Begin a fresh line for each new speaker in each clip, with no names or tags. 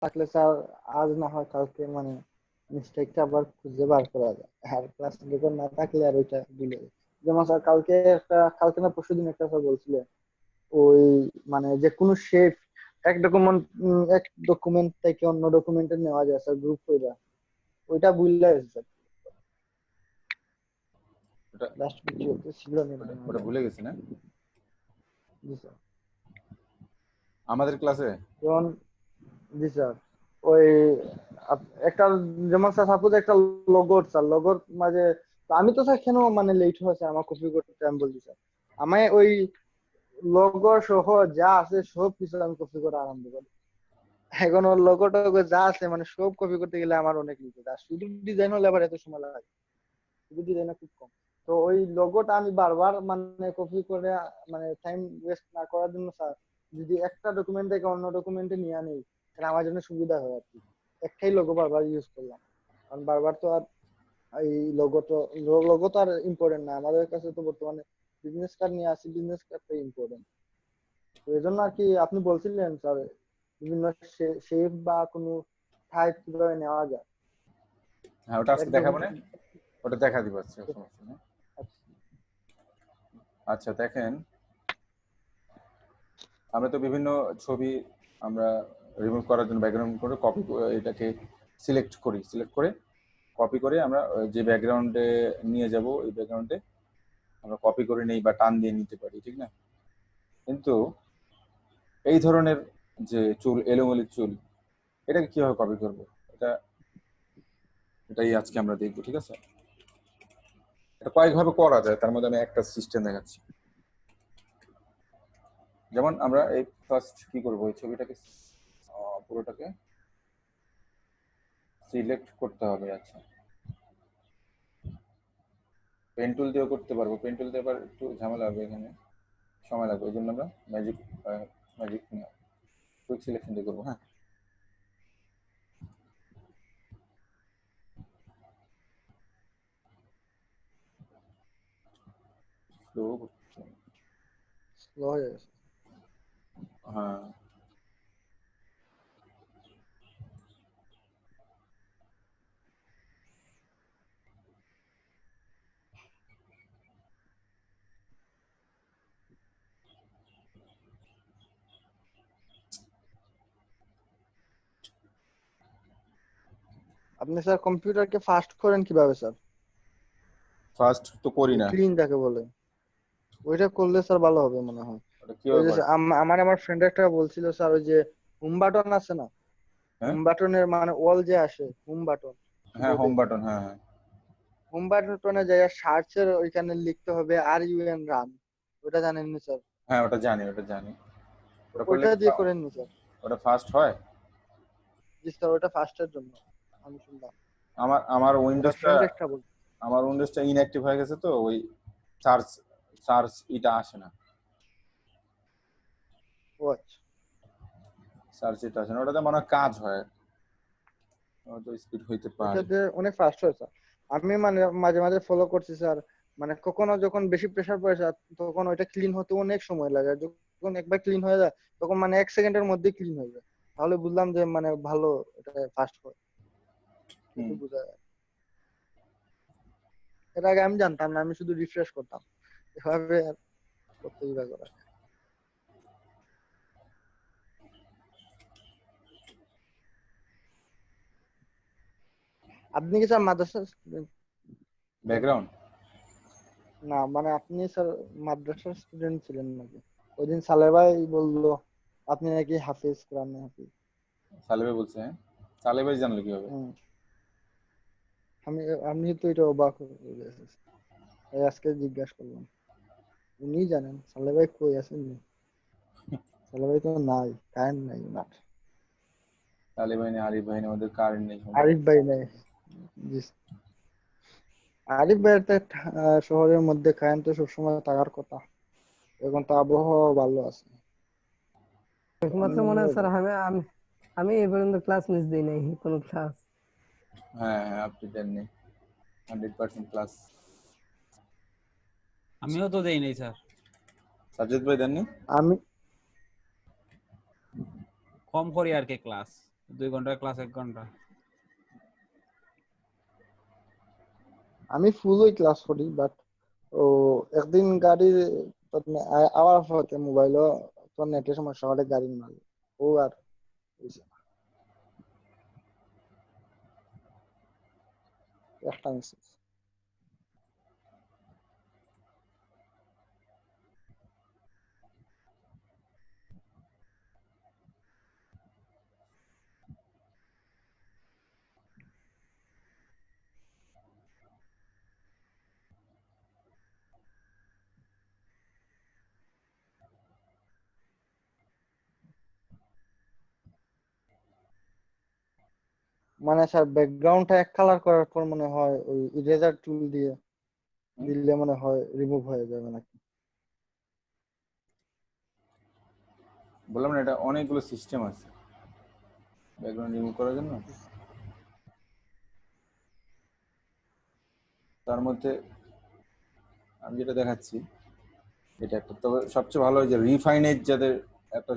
থাকলে স্যার আজ না হয় কালকে মানে মিস্টেকটা আবার খুঁজে বার করা যায়। আর ক্লাস রেকর্ড না থাকলে আর ওইটা ভুলে যায়। যেমন স্যার কালকে না পরশুদিন একটা স্যার বলছিলেন ওই মানে যে কোনো শেপ এক ডকুমেন্ট থেকে অন্য ডকুমেন্টে নেওয়া যায় স্যার, গ্রুপ করে ওইটা ভুলে গেছে স্যার।
ওটা
লাস্ট ভিডিওতে ছিল
ওটা
না।
ওটা ভুলে গেছি না
জি স্যার।
আমাদের ক্লাসে।
যেমন জি স্যার ওই একটা যেমন স্যার সাপোজ একটা লোগোর মাঝে তো আমি তো স্যার কেন মানে লেট হয়েছে আমার কপি করতে আমি বলছি স্যার আমায় ওই লোগো সহ যা আছে সব কিছু আমি কপি করা আরম্ভ করি। এখন ওর লোগোটা যা আছে মানে সব কপি করতে গেলে আমার অনেক লিখে আর শুধু ডিজাইন হলে আবার এত সময় লাগে, শুধু ডিজাইন খুব কম। তো ওই লোগোটা আমি বারবার মানে কপি করে মানে টাইম ওয়েস্ট না করার জন্য স্যার যদি একটা ডকুমেন্ট থেকে অন্য ডকুমেন্টে নিয়ে আনি তাহলে আমার জন্য সুবিধা হয় আর কি। একটাই লোগো বারবার ইউজ করলাম, কারণ বারবার তো আর এই লোগো তো আর ইম্পর্টেন্ট না আমাদের কাছে, তো বর্তমানে বিজনেস কার্ড নিয়ে আসি, বিজনেস কার্ডটা ইম্পর্টেন্ট। তো এই জন্য আর কি আপনি বলছিলেন স্যার বিভিন্ন শেপ বা কোনো টাইপ কিভাবে নেওয়া যায়।
হ্যাঁ, ওটা আজকে
একদম
দেখাবো না, ওটা দেখা দিব আজকে, সমস্যা নেই। আচ্ছা দেখেন, আমরা তো বিভিন্ন ছবি আমরা রিমুভ করার জন্য ব্যাকগ্রাউন্ড করে কপি এটাকে সিলেক্ট করে কপি করে আমরা যে ব্যাকগ্রাউন্ডে নিয়ে যাব ওই ব্যাকগ্রাউন্ডে আমরা কপি করে নেই বা টান দিয়ে নিতে পারি, ঠিক না? কিন্তু এই ধরনের যে চুল, এলোমেলো চুল, এটাকে কিভাবে কপি করব, এটা এটাই আজকে আমরা দেখবো, ঠিক আছে? এটা কয়েকভাবে করা যায়, তার মধ্যে আমি একটা সিস্টেম দেখাচ্ছি। যেমন আমরা এই ফার্স্ট কি করব, এই ছবিটাকে পুরোটাকে সিলেক্ট করতে হবে। আচ্ছা, পেন টুল দিয়েও করতে পারবো, পেন টুল দিয়ে আবার একটু ঝামেলা হবে, এখানে সময় লাগবে, ওই জন্য আমরা ম্যাজিক কুইক সিলেকশন দিয়ে করবো। হ্যাঁ, স্লো।
স্লো হয়ে গেছে।
হ্যাঁ,
আপনি স্যার কম্পিউটারকে ফাস্ট করেন কিভাবে স্যার?
ফার্স্ট তো করি না।
ক্লিন যাকে বলে ওইটা করলে স্যার ভালো হবে মনে হয়।
ওটা
ওই
কিভাবে
যে
করে?
আমার ফ্রেন্ড একটা বলছিল স্যার ওই যে হোম বাটন আছে না,
হ্যাঁ
হোম বাটনের মানে ওয়াল যে আসে হোম বাটন
হ্যাঁ, হোম
কিবোর্ডে,
বাটন, হ্যাঁ হ্যাঁ
হোম বাটনে যাই সার্চের ওইখানে লিখতে হবে RUN রান, ওটা জানেন নি স্যার?
হ্যাঁ, ওটা জানি, ওটা জানি। ওটা করলে
ওইটা
কি
দিয়ে করেন নি স্যার?
ওটা ফার্স্ট হয়?
জি স্যার ওটা ফাস্টের জন্য আমি শুনলাম,
আমার আমার
আমার
উইন্ডোজটা
ফ্রেন্ড একটা বল।
আমার উইন্ডোজটা ইনঅ্যাক্টিভ হয়ে গেছে, তো ওই সার্চ সার্চ এটা আসে না,
ও আচ্ছা।
সার্চ এটা আসে না, ওটাতে মনে হয় কাজ হয়, হয়তো স্পিড হইতে পারে।
ওইটাতে অনেক ফাস্ট হয় স্যার। আমি মানে মাঝে মাঝে ফলো করছি স্যার, মানে কখনো যখন বেশি প্রেসার পড়ে স্যার তখন ওইটা ক্লিন হতে অনেক সময় লাগে, আর যখন একবার ক্লিন হয়ে যায় তখন মানে 1 সেকেন্ডের মধ্যে ক্লিন হয়ে যায়। তাহলে বুঝলাম যে মানে ভালো এটা ফাস্ট হয়,
হুম।
কিন্তু বোঝা যায়। এর আগে আমি জানতাম না, আমি শুধু রিফ্রেশ করতাম, এভাবে আর করতে ইবা করা। আপনি কি স্যার মাদ্রাসা স্টুডেন্ট?
ব্যাকগ্রাউন্ড।
না মানে আপনি স্যার মাদ্রাসার স্টুডেন্ট ছিলেন নাকি? ওই দিন সালে ভাই বললো আপনি নাকি হাফিজ, কোরআন হাফিজ।
সালে ভাই বলছে? হ্যাঁ, সালে ভাই জানলো কিভাবে?
হুম। আমি আমি তো এটা অবাক হয়ে গেছি, তাই আজকে জিজ্ঞাসা করলাম। উনি জানেন, সালে ভাই কই আছেন? সালে ভাই তো নাই, কারেন্ট নাই না।
সালে ভাই নেই, আরিফ ভাই নেই, আমাদের কারেন্ট নেই সম্ভবত।
আরিফ ভাই নাই। জি। আরিফ ভাইয়ের তো শহরের মধ্যে কারেন্ট তো সবসময় থাকার কথা, এখন তো আবহাওয়া ভালো আছে।
একমাত্র মনে হয় স্যার আমি আমি আমি এই পর্যন্ত ক্লাস মিস দিই নাই কোনো ক্লাস।
হ্যাঁ হ্যাঁ, আপনি দেননি 100% ক্লাস।
আমিও তো দেই নাই স্যার।
সাজ্জাদ ভাই দেননি?
আমি
কম করি আর কি ক্লাস, 2 ঘন্টা ক্লাস 1 ঘন্টা।
আমি ফুলই ক্লাস করি, বাট ও একদিন গাড়ি আওয়ার পথে মোবাইলও তো নেটের সমস্যা হলে গাড়ি মারি ও আর হইছে না। একটা মেসেজ মানে স্যার ব্যাকগ্রাউন্ডটা এক কালার করার পর মনে হয় ওই ইরেজার টুল দিয়ে দিলে মনে হয় রিমুভ হয়ে যাবে নাকি?
বললাম না, এটা অনেকগুলো সিস্টেম আছে ব্যাকগ্রাউন্ড রিমুভ করার জন্য। তার মধ্যে আমি যেটা দেখাচ্ছি এটা একটা, তবে সবচেয়ে ভালো হয় যে রিফাইনেজ যাদের একটা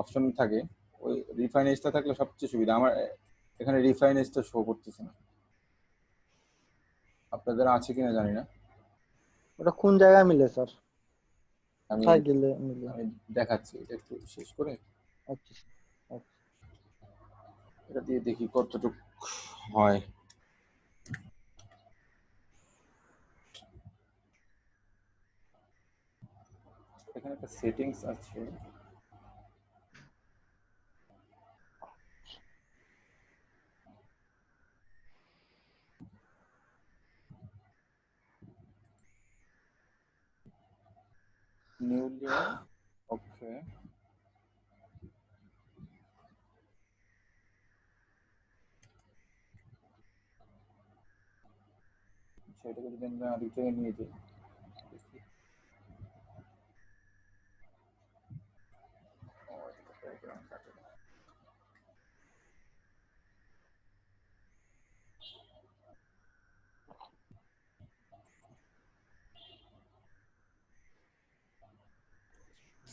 অপশন থাকে, ওই রিফাইনেজটা থাকলে সবচেয়ে সুবিধা। আমার এখানে রিফাইনেজটা শো করতেছে না, আপনাদের আছে কিনা জানি না।
ওটা কোন জায়গায় মিলে স্যার?
আমি
কোথায় গেলে মিলে?
আমি দেখাচ্ছি, এটা একটু শেষ করে
আচ্ছা আচ্ছা।
এটা দিয়ে দেখি কতটুকু হয়। এখানে একটা সেটিংস আছে, নিউ লেয়ার, ওকে। সেটাকে যদি আমরা আরেক জায়গায় নিয়ে যাই,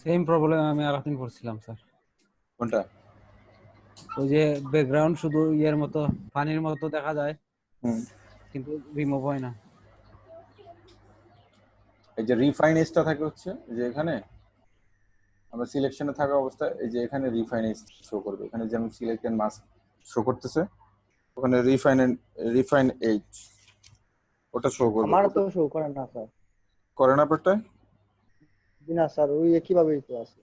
সেম প্রবলেম আমি আর একদিন করছিলাম স্যার।
কোনটা?
ওই যে ব্যাকগ্রাউন্ড শুধু ইয়ের মতো পানির মতো দেখা যায়,
হুম,
কিন্তু রিমুভ হয় না।
এই যে রিফাইনেজটা থাকে হচ্ছে যে এখানে আমরা সিলেকশনে থাকা অবস্থায় এই যে এখানে রিফাইনেজ শো করবে, এখানে যেমন সিলেক্টেড মাস্ক শো করতেছে, ওখানে রিফাইন এইচ ওটা শো করবে।
আমার
ওটা
তো শো করে না স্যার।
করে না আপনারটা?
জি না স্যার, ওই একই ভাবেই তো আছে।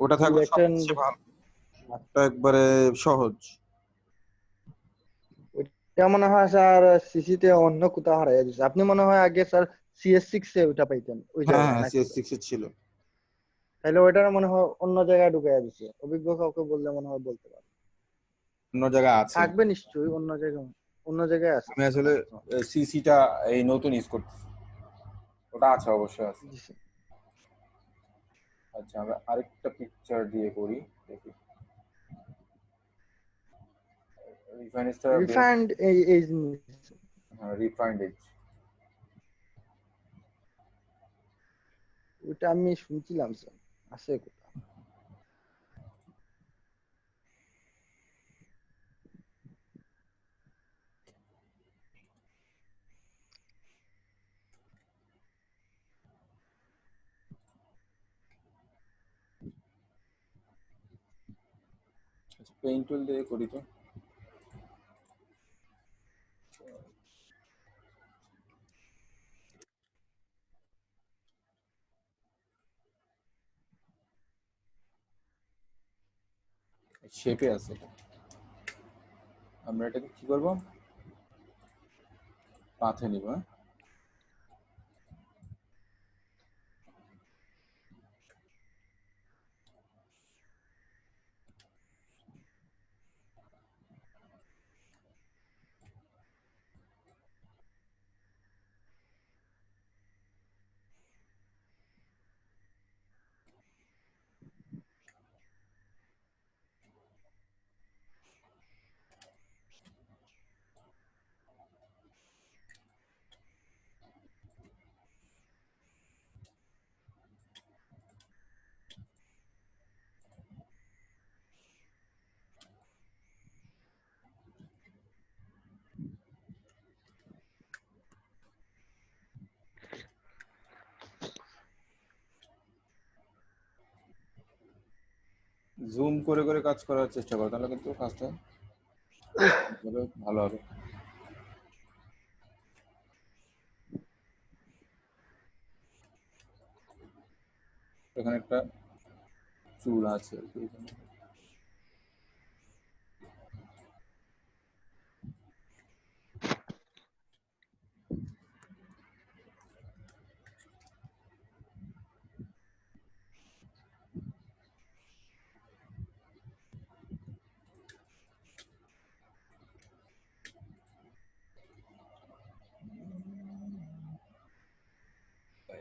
ওটা থাকলে
সিলেকশন
সবচেয়ে ভালো, ওটা একবারে সহজ।
ওইটা মনে হয় স্যার সিসি তে অন্য কোথাও হারিয়ে দিচ্ছে। আপনি মনে হয় আগে স্যার CS6 এ ওইটা পাইতেন ওই
হ্যাঁ
জায়গায়
হ্যাঁ,
নাকি?
CS6 এর ছিল।
তাহলে ওইটার মনে হয় অন্য জায়গায় ঢুকাইয়া দিচ্ছে। অভিজ্ঞ কাউকে বললে মনে হয় বলতে পারে।
অন্য জায়গায় আছে।
থাকবে নিশ্চয়ই অন্য জায়গায় আছে
আমি
স্যার,
আসলে
থাকবে তো।
সিসিটা এই নতুন ইউজ করতেছি, ওটা আছে, অবশ্যই আছে।
জি স্যার।
আচ্ছা, আমরা আরেকটা পিকচার দিয়ে করি, দেখি রিফাইনেজটা।
রিফাইন্ড এই জিনিস
হ্যাঁ, রিফাইন্ড এইচ।
ওইটা আমি শুনছিলাম স্যার, আছে কোথাও।
আচ্ছা, পেইন্ট টুল দিয়ে করি তো। শেপে আছে এটা। আমরা এটাকে কি করব, পাথে নিব। হ্যাঁ, জুম করে করে কাজ করার চেষ্টা করো, তাহলে কিন্তু কাজটা ভালো হবে। এখানে একটা চুল আছে আর কি এখানে।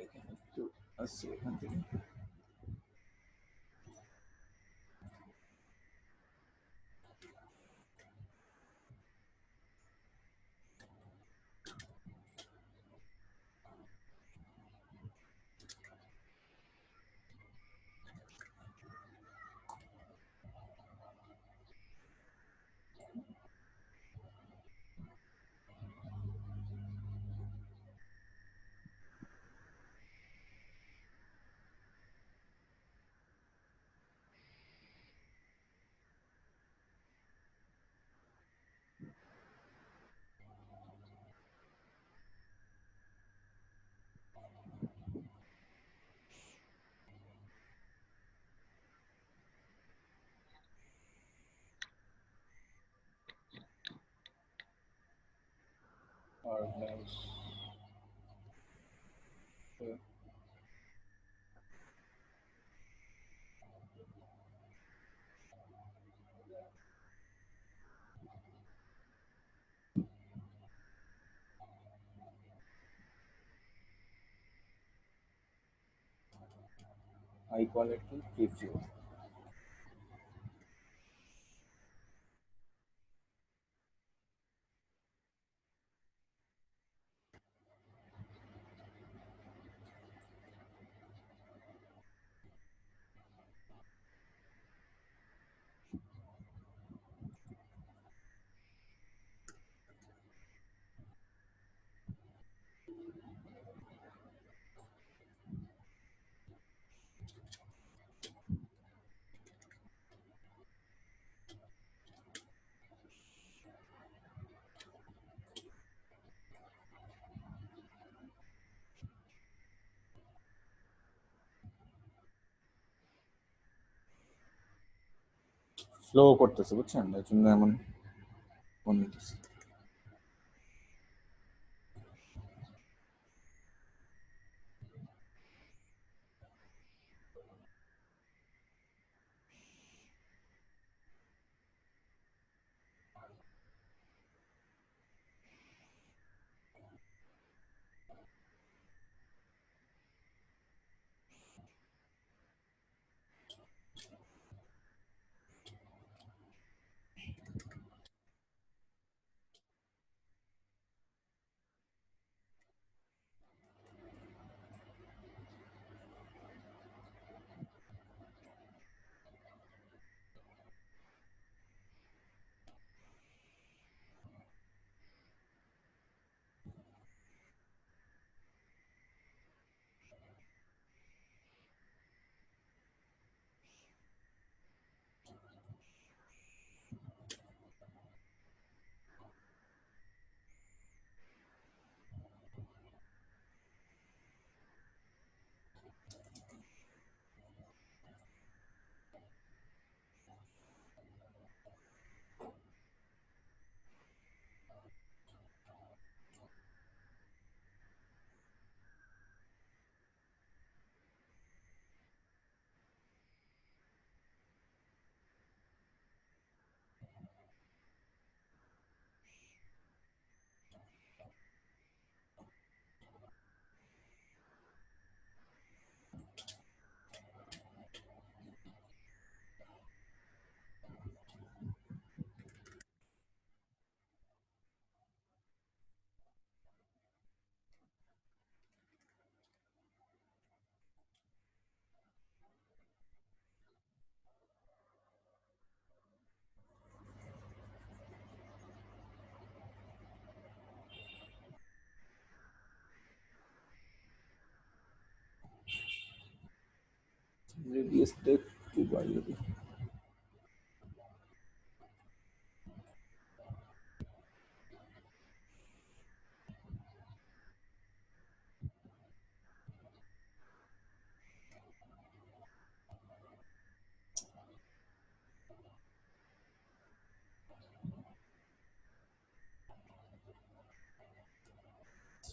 এখানে একটু আসছে এখান থেকে। আর blouse high quality preview. Slow করতেছে বুঝছেন, এর জন্য এমন ফোন নিতেছে। রেডিয়াসটা একটু বাড়িয়ে দিই।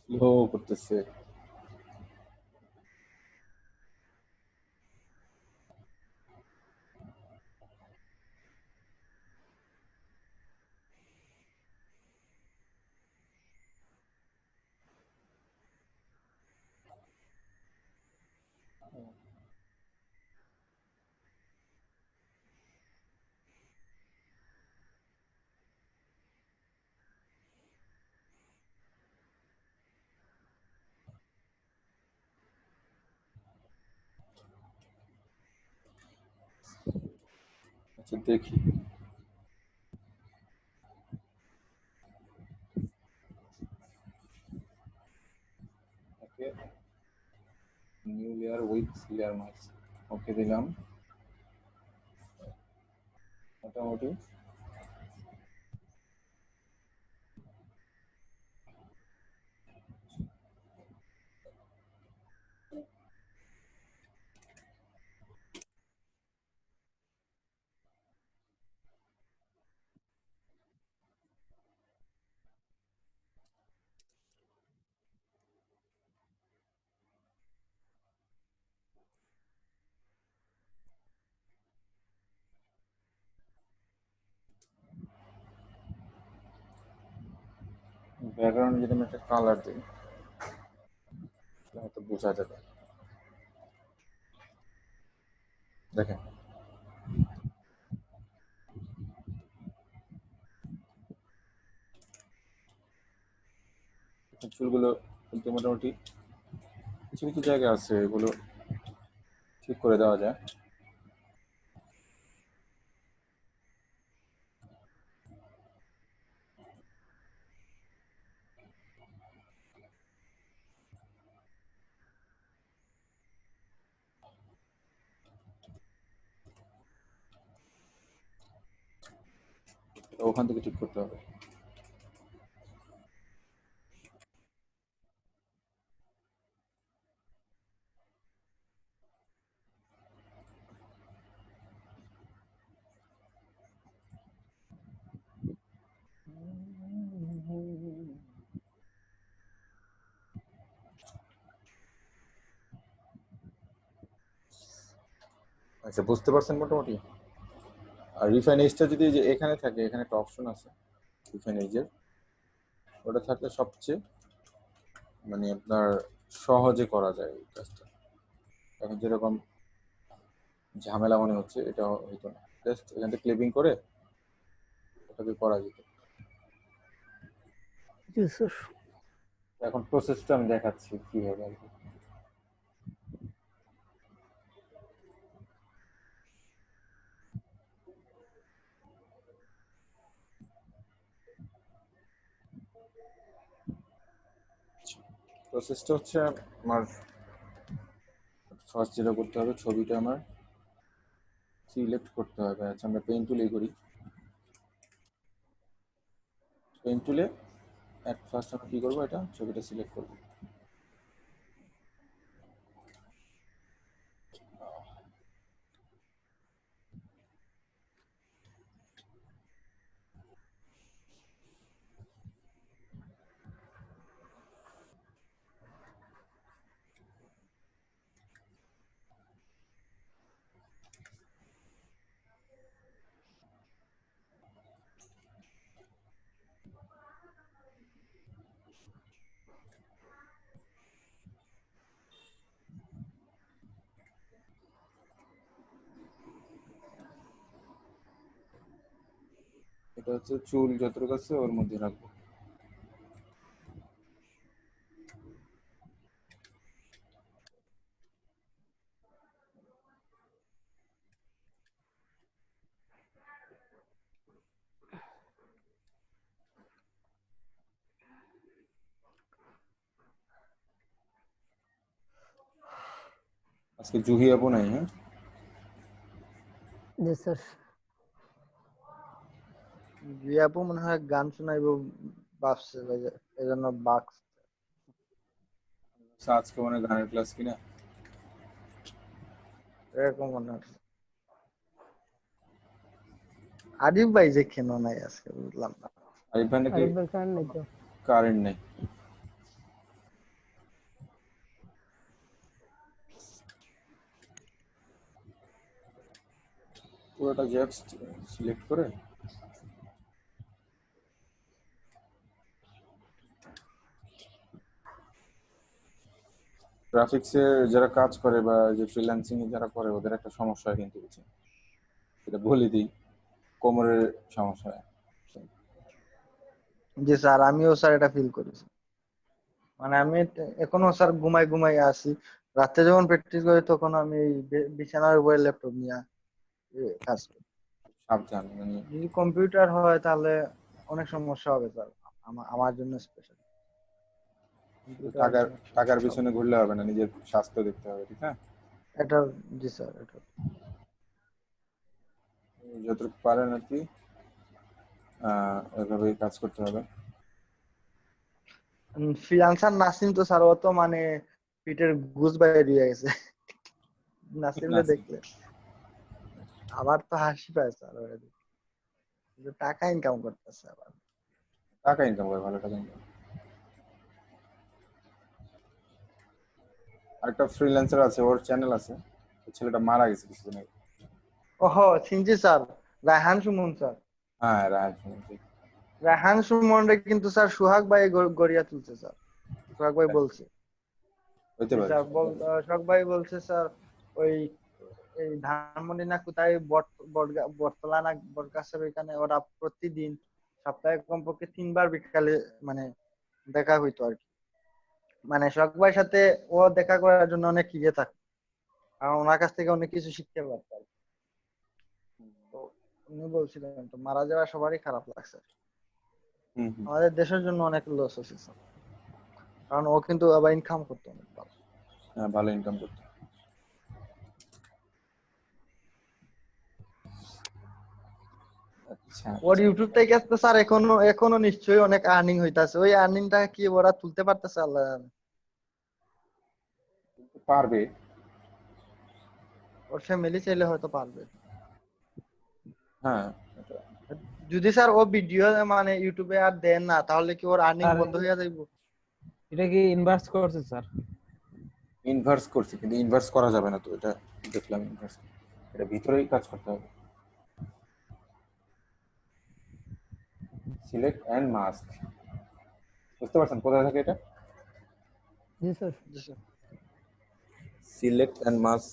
স্লো করতেছে। আচ্ছা দেখি। Okay, new layer with layer mask, okay দিলাম। মোটামুটি ব্যাকগ্রাউন্ড যদি আমি একটা কালার দিই হয়তো বোঝা যাবে। দেখেন চুলগুলো কিন্তু মোটামুটি কিছু কিছু জায়গা আছে, এগুলো ঠিক করে দেওয়া যায়। তো ওখান থেকে ঠিক করতে হবে। আচ্ছা বুঝতে পারছেন মোটামুটি। আর রিফাইন এজটা যদি যে এখানে থাকে, এখানে একটা অপশন আছে রিফাইন এজের, ওটা থাকলে সবচেয়ে মানে আপনার সহজে করা যায় এই কাজটা। এখন যেরকম ঝামেলা মনে হচ্ছে এটা হইতো না, জাস্ট এখান থেকে ক্লিপিং করে ওটাকে করা যেত।
জি স্যার।
এখন প্রসেসটা আমি দেখাচ্ছি কিভাবে আর কি। প্রসেসটা হচ্ছে আমার ফার্স্ট যেটা করতে হবে, ছবিটা আমার সিলেক্ট করতে হবে। আচ্ছা আমরা পেন টুলেই করি। পেন টুলে অ্যাট ফার্স্ট আমরা কি করবো, এটা ছবিটা সিলেক্ট করবো। এটা হচ্ছে চুল যতটুকু আছে ওর মধ্যে রাখবো। আজকে জুহি আপু নাই, হ্যাঁ?
জি স্যার।
রিয়াপু মনে হয় গান শোনাইবো ভাবছে, এজন্য বাক্স।
আচ্ছা, আজকে মানে গানের ক্লাস কিনা।
এরকম মনে হচ্ছে। আরিফ ভাই যে কেন নাই আজকে বুঝলাম না।
আরিফ ভাই নাকি
আরিফ ভাই কারেন্ট নেই তো।
কারেন্ট নেই। পুরোটা জাস্ট সিলেক্ট করে গ্রাফিক্সে যারা কাজ করে বা যে ফ্রিল্যান্সিং এ যারা করে ওদের একটা সমস্যা হয় কিন্তু কিছু, এটা বলে দিই, কোমরের সমস্যা হয়।
জি স্যার, আমিও স্যার এটা ফিল করেছি। মানে আমি এখনো স্যার ঘুমাই ঘুমাই আসি, রাতে যখন প্র্যাকটিস করি তখন আমি এই বিছানার উপরে ল্যাপটপ নিয়ে কাজ করি।
সাবধান, মানে
যদি কম্পিউটার হয় তাহলে অনেক সমস্যা হবে স্যার, আমার জন্য স্পেশাল কম্পিউটার
টাকার
অনেক
টাকার
সমস্যা হবে।
পিছনে ঘুরলে হবে না, নিজের স্বাস্থ্য দেখতে হবে, ঠিক না?
এটা, জি স্যার, এটা
যতটুকু পারেন আর কি এভাবেই কাজ করতে হবে।
ফ্রিল্যান্সার নাসিম তো স্যার, ও তো মানে পিঠের গুজ বাইরে দিয়ে গেছে নাসিমরে
নাসিম
দেখলে আবার তো হাসি পায় স্যার, ওরে দেখে। কিন্তু টাকা ইনকাম করতেছে আবার।
টাকা ইনকাম করে, ভালো টাকা ইনকাম। আরেকটা ফ্রিল্যান্সার আছে, ওর চ্যানেল আছে, ওই ছেলেটা মারা গেছে কিছুদিন আগে।
ওহো, চিনছি স্যার, রায়হান সুমন স্যার।
হ্যাঁ, রাজ শুনেছি।
রায়হান সুমনরে কিন্তু স্যার সোহাগ ভাই গড়িয়া তুলছে স্যার, সোহাগ ভাই বলছে।
হইতে
জি
পারে।
স্যার, সোহাগ ভাই বলছে স্যার, ওই এই ধানমন্ডি না কোথায় বটতলা না বটগাছের ওইখানে ওরা প্রতিদিন সপ্তাহে কমপক্ষে 3 বার বিকালে মানে দেখা হইতো আর কি। মানে সোহাগ ভাইয়ের সাথে ও দেখা করার জন্য অনেক ইয়ে থাকে, আর ওনার কাছ থেকে অনেক কিছু শিখতে পারতাম। তো উনি বলছিলেন, তো মারা যাওয়া সবারই খারাপ লাগছে।
হুম হুম।
আমাদের দেশের জন্য অনেক লস হয়েছে স্যার, কারণ ও কিন্তু আবার ইনকাম করতো অনেক ভালো।
হ্যাঁ, ভালো ইনকাম করতে। আচ্ছা
ওর
আচ্ছা।
ইউটিউব থেকে তো স্যার এখনো এখনো নিশ্চয়ই অনেক আর্নিং হইতাছে, ওই আর্নিংটা কি ওরা তুলতে পারতেছে আল্লাহ জানে।
পারবে।
ওর ফ্যামিলি চাইলে হয়তো পারবে।
হ্যাঁ, এটা
যদি স্যার ও ভিডিও মানে ইউটিউবে আর দেন না, তাহলে কি ওর আর্নিং
আর
বন্ধ হয়ে যাইব?
এটা কি ইনভার্স করছে স্যার?
ইনভার্স করছি, কিন্তু ইনভার্স করা যাবে না তো, এটা দেখলাম ইনভার্স, এটা ভিতরেই কাজ করতে হবে। সিলেক্ট অ্যান্ড মাস্ক, বুঝতে পারছেন কোথায় থাকে এটা?
জি স্যার।
জি sir.
Select and mask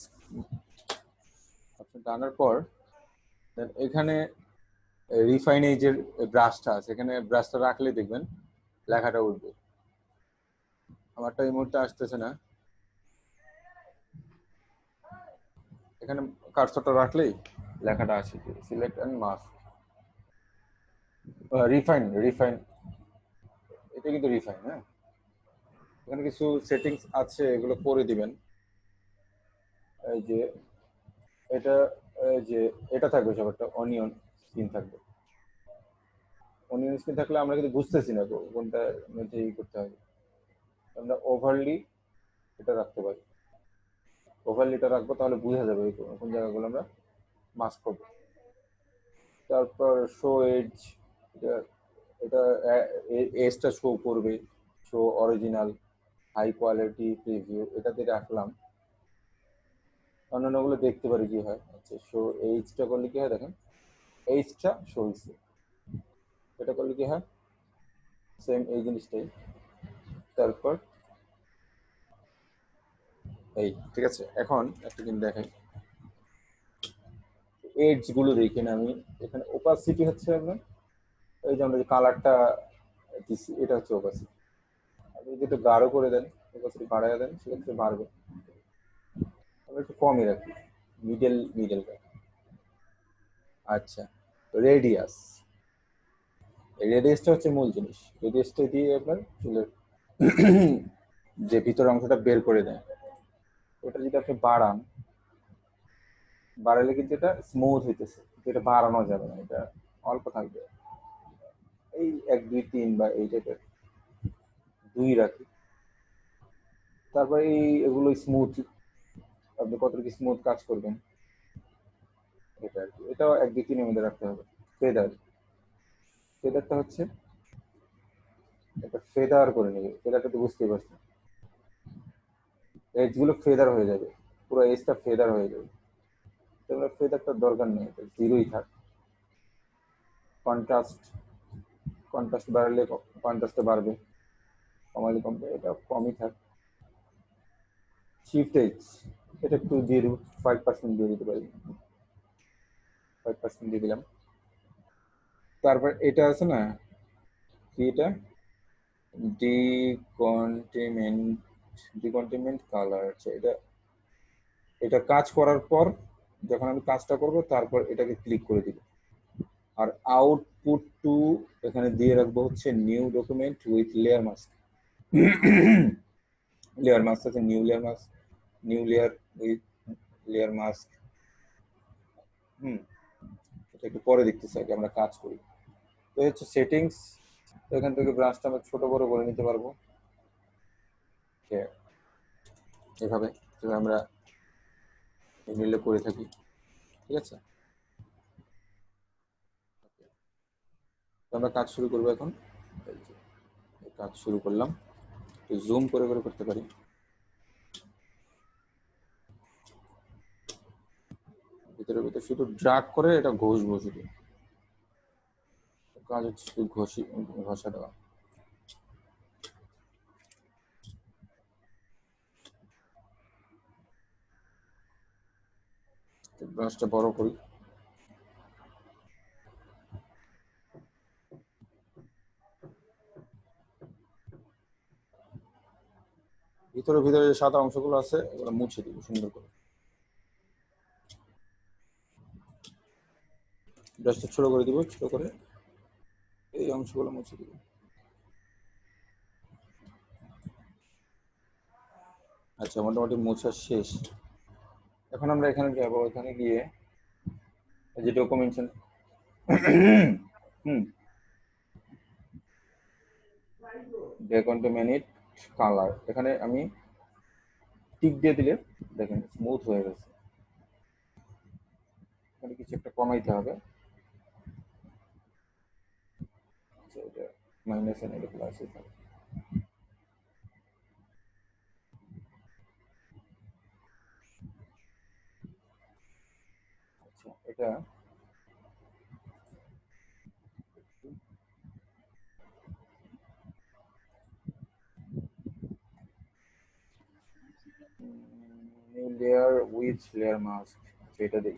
option টানার পর then এখানে রিফাইন এই যে ব্রাশটা আছে, এখানে ব্রাশটা রাখলে দেখবেন লেখাটা উঠবে। আমারটা এই মুহূর্তে আসতেছে না, এখানে কার্সরটা রাখলেই লেখাটা আসে, select and mask refine refine, এটা কিন্তু রিফাইন। হ্যাঁ, এখানে কিছু সেটিংস আছে, এগুলো করে দিবেন। এই যে এটা, এই যে এটা থাকবে সব, একটা অনিয়ন স্কিন থাকবে। অনিয়ন স্কিন থাকলে আমরা কিন্তু বুঝতেছি না কোনটা মধ্যে ই করতে হবে। আমরা ওভারলি এটা রাখতে পারি, ওভারলিটা রাখবো, তাহলে বোঝা যাবে কোন কোন জায়গাগুলো আমরা মাস্ক করবো। তারপর শো এজ, এটা এটা এজটা শো করবে, show original, high quality preview, এটাতে রাখলাম। অন্যান্যগুলো দেখতে পারি কি হয়। আচ্ছা, শো এইজটা করলে কি হয় দেখেন, এইজটা শো হয়েছে, এটা করলে কি হয়, সেম এই জিনিসটাই। তারপর এই, ঠিক আছে। এখন একটা জিনিস দেখাই, এজ গুলো দেখি না আমি। এখানে ওপাসিটি হচ্ছে আপনার, এই যে আমরা যে কালারটা দিচ্ছি, এটা হচ্ছে ওপাসিটি। আপনি যদি একটু গাঢ় করে দেন, ওপাসিটি বাড়ায় দেন, সেক্ষেত্রে বাড়বে। আমরা একটু কমই রাখি, মিডল মিডল রাখি। আচ্ছা, রেডিয়াস, এই রেডিয়াসটা হচ্ছে মূল জিনিস। রেডিয়াসটা দিয়ে আপনার চুলের যে ভিতরের অংশটা বের করে দেয়, ওটা যদি আপনি বাড়ান, বাড়ালে কিন্তু এটা স্মুথ হইতেছে, এটা বাড়ানো যাবে না, এটা অল্প থাকবে। এই 1 2 3 বা এই টাইপের 2 রাখি। তারপর এই এগুলো স্মুথ, আপনি কতটুকু স্মুথ কাজ করবেন এটা আর কি। এটাও 1 2 3 এর মধ্যে রাখতে হবে। ফেদার, ফেদারটা হচ্ছে এটা ফেদার করে নেবে, ফেদারটা তো বুঝতেই পারছেন, এজ গুলো ফেদার হয়ে যাবে, পুরো এজটা ফেদার হয়ে যাবে। তাহলে ফেদারটা দরকার নেই, এটা জিরোই থাক। কন্ট্রাস্ট কন্ট্রাস্ট বাড়লে কন্ট্রাস্টটা বাড়বে, কমালে কমবে, এটা কমই থাক। শিফট এইচ এটা একটু দিয়ে দেবো, 5% দিয়ে দিতে পারি, 5% দিয়ে দিলাম। তারপর এটা আছে না, কি এটা, ডিকন্টিমেন্ট ডিকন্টিমেন্ট কালার। এটা এটা কাজ করার পর, যখন আমি কাজটা করব তারপর এটাকে ক্লিক করে দিব। আর আউটপুট টু এখানে দিয়ে রাখবো হচ্ছে new document with layer mask. Layer mask আছে, new layer mask, new layer with layer mask. এটা একটু পরে দেখতেছি, আগে আমরা কাজ করি। তো হচ্ছে সেটিংস, এখান থেকে ব্রাশটা আমরা ছোট বড় করে নিতে পারবো এভাবে, যেভাবে আমরা ইমেইলে করে থাকি, ঠিক আছে। তো আমরা কাজ শুরু করবো এখন। এই যে, এই কাজ শুরু করলাম, জুম করে করে করতে পারি। ভিতরে ভিতরে শুধু ড্রাগ করে এটা ঘষবো, শুধু কাজ হচ্ছে শুধু ঘষা দেওয়া। ব্রাশটা বড় করি, ভিতরে ভিতরে যে সাদা অংশগুলো আছে এগুলো মুছে দিব সুন্দর করে। ব্রাশটা ছোট করে দিব, ছোট করে এই অংশগুলো মুছে দিব। আচ্ছা, মোটামুটি মোছা শেষ। এখন আমরা এখানে যাবো, এখানে গিয়ে এই যে ডকুমেন্টেশন, ডকুমেন্ট কালার, এখানে আমি টিক দিয়ে দিলে দেখেন স্মুথ হয়ে গেছে। এখানে কিছু একটা কমাইতে হবে, আচ্ছা এটা মাইনাস এন এটা প্লাস এটা। আচ্ছা এটা new layer with layer mask, এটা দিই,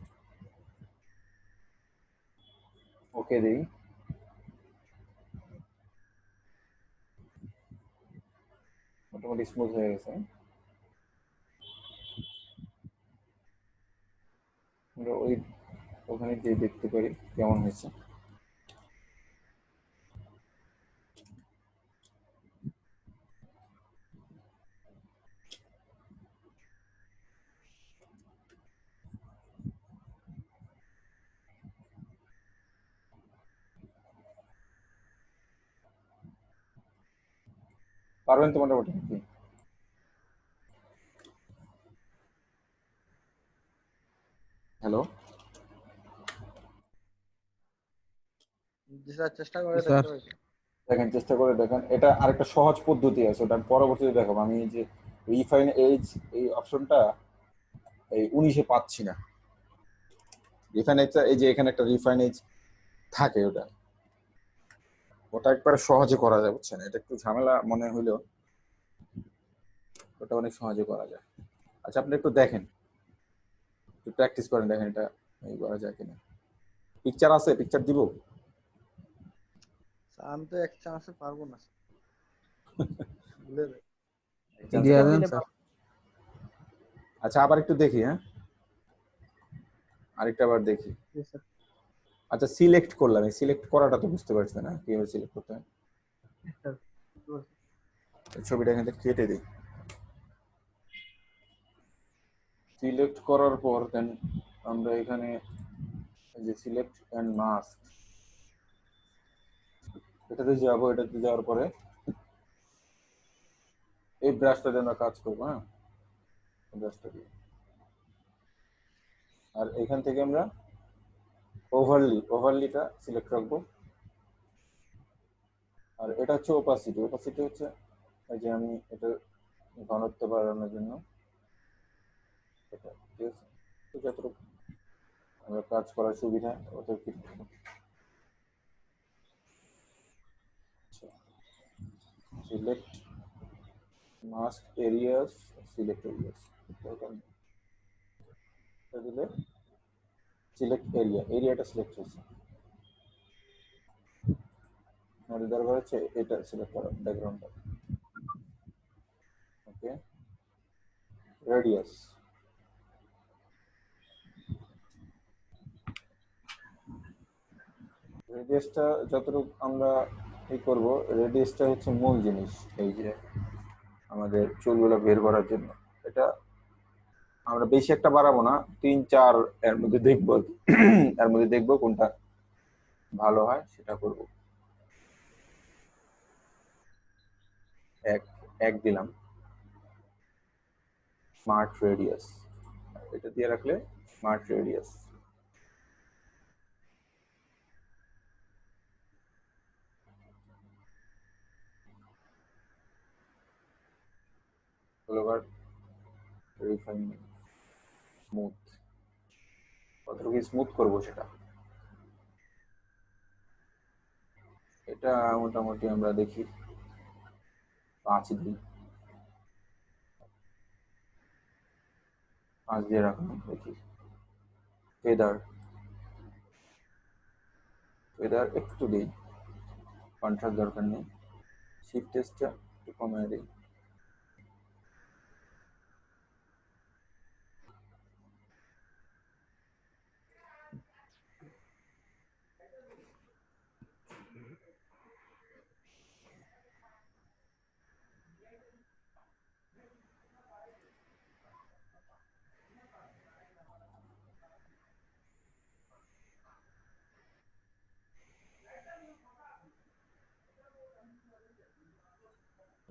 ওকে দিই। মোটামুটি স্মুথ হয়ে গেছে। আমরা ওই ওখানে যে দেখতে পারি কেমন হয়েছে। পারবেন তো মোটামুটি নাকি? হ্যালো,
জি স্যার, চেষ্টা করে
স্যার।
দেখতে পাচ্ছি।
দেখেন চেষ্টা করে দেখেন, এটা আরেকটা সহজ পদ্ধতি আছে, ওটা পরবর্তীতে দেখাবো। আমি এই যে রিফাইন এজ এই অপশনটা এই 19-এ পাচ্ছি না। রিফাইন এজটা এই যে এখানে একটা রিফাইন এজ থাকে, ওটা ওটা একবারে সহজে করা যায়, বুঝছেন। এটা একটু ঝামেলা মনে হইলেও ওটা অনেক সহজে করা যায়। আচ্ছা আপনি একটু দেখেন, একটু প্র্যাকটিস করেন, দেখেন এটা এই করা যায় কিনা। পিকচার আছে, পিকচার দিব।
স্যার, আমি তো এক চান্সে পারবো না স্যার, ভুলে যাই।
দিয়ে
পিকচার
দেন
দিলে
স্যার।
পারবো।
আচ্ছা আবার একটু দেখি, হ্যাঁ আরেকটা আবার দেখি।
জি স্যার।
আচ্ছা সিলেক্ট করলাম, এই সিলেক্ট করাটা তো বুঝতে পারছেন না কিভাবে সিলেক্ট করতে হয়।
স্যার,
এই ছবিটা এখান থেকে কেটে দিই। সিলেক্ট করার পর দেন আমরা এখানে এই যে সিলেক্ট এন্ড মাস্ক, এটাতে যাবো। এটাতে যাওয়ার পরে এই ব্রাশটা দিয়ে আমরা কাজ করবো, হ্যাঁ ব্রাশটা দিয়ে। আর এখান থেকে আমরা ওভারলিটা সিলেক্ট রাখবো। আর এটা হচ্ছে ওপাসিটি, ওপাসিটি হচ্ছে এই যে আমি এটা ঘনত্ব বাড়ানোর জন্য এটা, ঠিক আছে। তো যতটুকু আমরা কাজ করার সুবিধা ওদের কি select mask areas, select areas দিলে সিলেক্ট এরিয়াটা সিলেক্ট হয়েছে। আমাদের দরকার হচ্ছে এটা সিলেক্ট করা ব্যাকগ্রাউন্ডটা। ওকে, রেডিয়াস রেডিয়াসটা যতটুকু আমরা এই করব, রেডিয়াসটা হচ্ছে মূল জিনিস। এই যে আমাদের চুলগুলো বের করার জন্য এটা আমরা বেশি একটা বাড়াবো না, 3-4 এর মধ্যে দেখবো এর মধ্যে দেখবো কোনটা ভালো হয় সেটা করব। এক দিলাম স্মার্ট রেডিয়াস, এটা দিয়ে রাখলে স্মার্ট রেডিয়াস। এবার রিফাইনমেন্ট স্মুথ, কতটুকু স্মুথ করব সেটা। এটা মোটামুটি আমরা দেখি 5 দিই, 5 দিয়ে রাখুন। দেখি ফেদার একটু দিই, কন্ট্রাস্ট দরকার নেই। শিফট টেস্টটা একটু কমিয়ে দিই।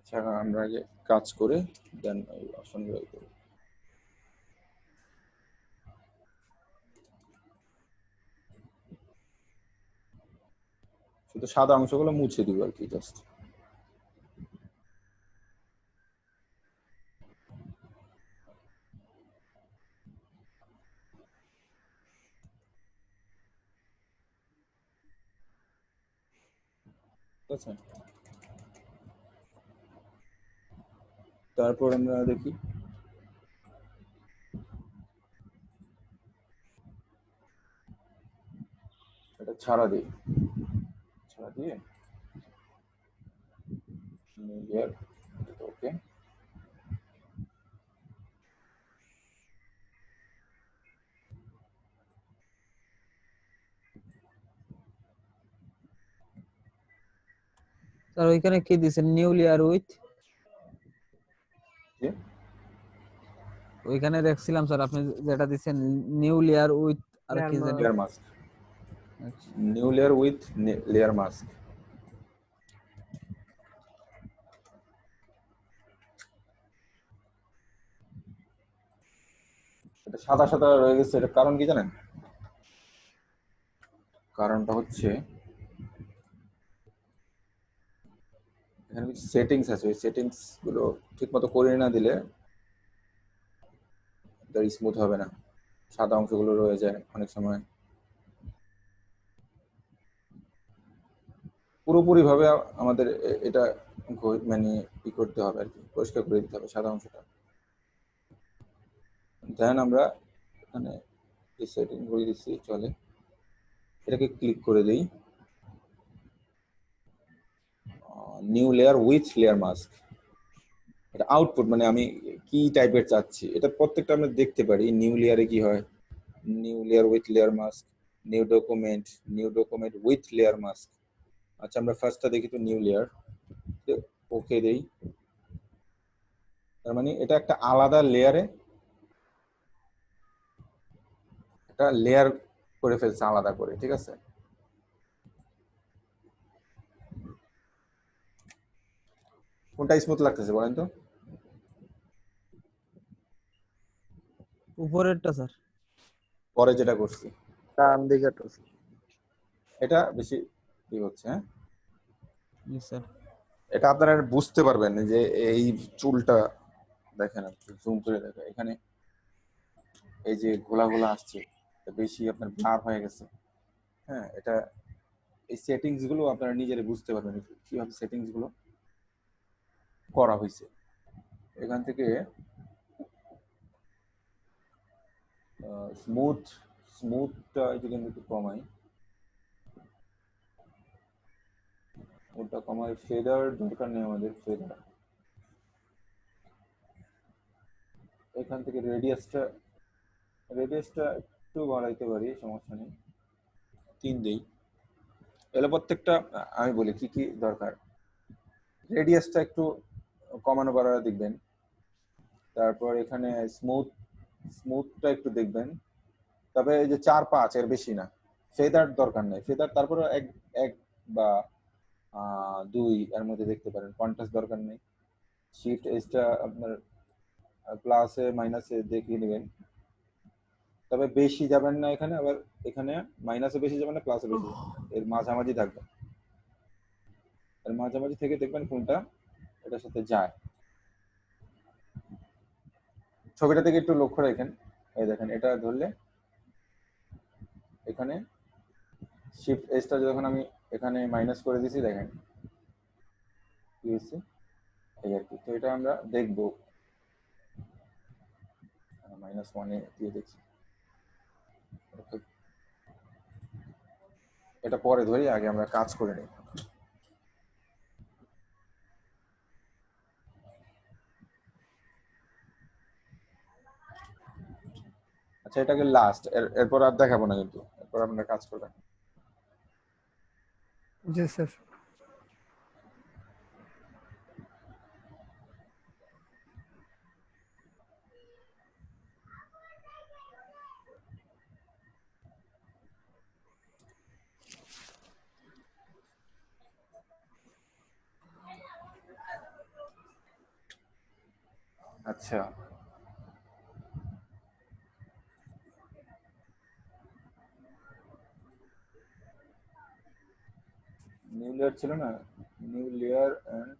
আচ্ছা, আমরা আগে কাজ করে দেন এই অপশনগুলো করব। শুধু সাদা অংশগুলো মুছে দিব আর কি, জাস্ট। ঠিক আছে, তারপর আমরা দেখি এটা ছাড়া দিই, ছাড়া দিয়ে লেয়ার। ওকে,
স্যার ওইখানে কি দিছেন? নিউ লেয়ার উইথ, ওইখানে দেখছিলাম স্যার আপনি যেটা দিছেন নিউ লেয়ার উইথ আর কি জানি।
লেয়ার মাস্ক,
আচ্ছা,
new layer with layer mask. এটা সাদা সাদা রয়ে গেছে, এটা কারণ কি জানেন? কারণটা হচ্ছে এখানে কিছু সেটিংস আছে, ওই সেটিংস গুলো ঠিক মতো করে না দিলে স্মুথ হবে না, সাদা অংশগুলো রয়ে যায় অনেক সময়। পুরোপুরি ভাবে আমাদের এটা মানে ই করতে হবে আর কি, পরিষ্কার করে দিতে হবে সাদা অংশটা। দেন আমরা এখানে এই সেটিং করে দিচ্ছি, চলে। এটাকে ক্লিক করে দিই, new layer with layer mask. এটা আউটপুট, মানে আমি কি টাইপের চাচ্ছি এটা প্রত্যেকটা আমরা দেখতে পারি। নিউ লেয়ারে কি হয়, new layer with layer mask, new document with layer mask. আচ্ছা, আমরা ফার্স্টটা দেখি তো, নিউ লেয়ার, ওকে দেই। তার মানে এটা একটা আলাদা লেয়ারে একটা লেয়ার করে ফেলছে আলাদা করে, ঠিক আছে। কোনটা স্মুথ লাগতেছে বলেন তো?
উপরেরটা স্যার।
পরে যেটা করছি
ডান দিকে তো
এটা বেশি কি হচ্ছে, হ্যাঁ।
জি স্যার।
এটা আপনারা বুঝতে পারবেন যে এই চুলটা দেখেন, জুম করে দেখেন এখানে এই যে গোলা গোলা আসছে, বেশি আপনার ব্লার হয়ে গেছে। হ্যাঁ, এটা এই সেটিংস গুলো আপনারা নিজেরা বুঝতে পারবেন কিভাবে সেটিংস গুলো করা হয়েছে। এখান থেকে স্মুথ স্মুথটা যদি আমি একটু কমাই, ওটা কমাই, ফেদার দরকার নেই আমাদের, ফেদার। এখান থেকে রেডিয়াসটা একটু বাড়াইতে পারি, সমস্যা নেই, 3 দেই। এগুলো প্রত্যেকটা আমি বলি কি কি দরকার। রেডিয়াসটা একটু কমানো বাড়ানো দেখবেন। তারপর এখানে স্মুথটা একটু দেখবেন। তবে এই যে 4-5 এর বেশি না। ফেদার দরকার নেই, ফেদার তারপরে এক বা 2 এর মধ্যে দেখতে পারেন, কন্ট্রাস্ট দরকার নেই। শিফট এসটা আপনার প্লাসে মাইনাসে দেখিয়ে নেবেন, তবে বেশি যাবেন না এখানে, আবার এখানে মাইনাসে বেশি যাবেন না, প্লাসে বেশি যাবেন না, এর মাঝামাঝি থাকবেন। এর মাঝামাঝি থেকে দেখবেন কোনটা এটার সাথে যায়। ছবিটা থেকে একটু লক্ষ্য রাখেন, এই দেখেন এটা ধরলে এখানে শিফট এসটা যখন আমি এখানে মাইনাস করে দিয়েছি, দেখেন কি হয়েছে এই আর কি। তো এটা আমরা দেখবো -1 দিয়ে দেখছি, এটা পরে ধরি, আগে আমরা কাজ করে নিই। আচ্ছা, এটাকে লাস্ট, এরপর আর দেখাবো না, কিন্তু এরপর আপনারা কাজ করবেন।
জি স্যার।
আচ্ছা, নিউ লেয়ার ছিল না, নিউ লেয়ার এন্ড